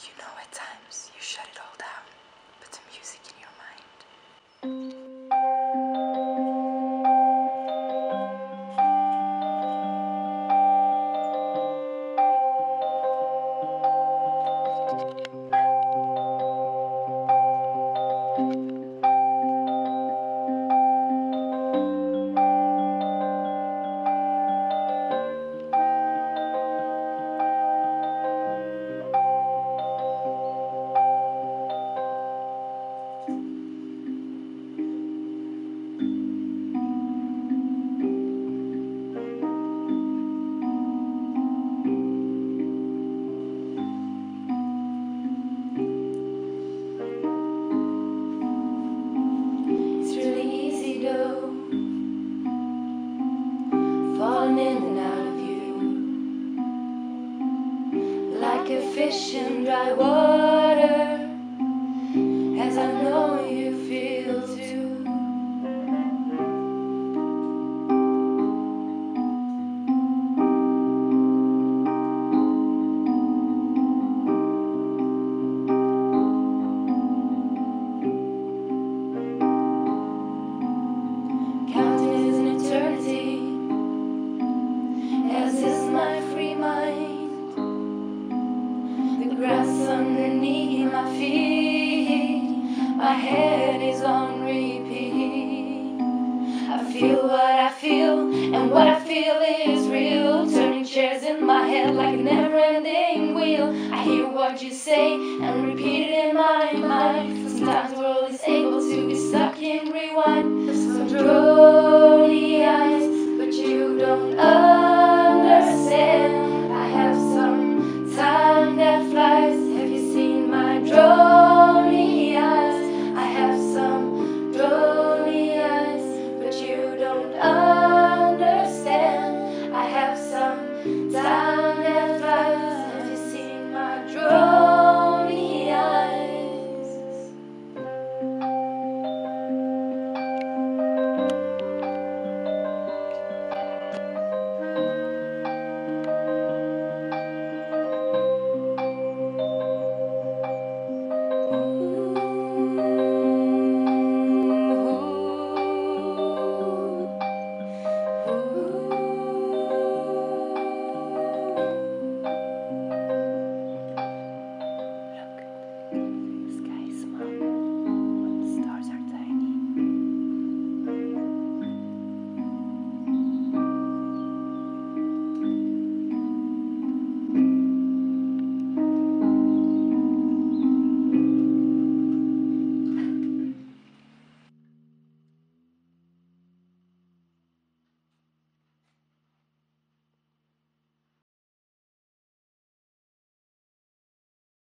You know at times you shut it all down, put the music in your mind. Falling in and out of you, like a fish in dry water, as I know you feel too. Counting is an eternity, as is my free mind. The grass underneath my feet, my head is on repeat. I feel what I feel, and what I feel is real. Turning chairs in my head like a never-ending wheel. I hear what you say and repeat it in my mind. Sometimes the world is able to be stuck in rewind. Some draw the eyes, but you don't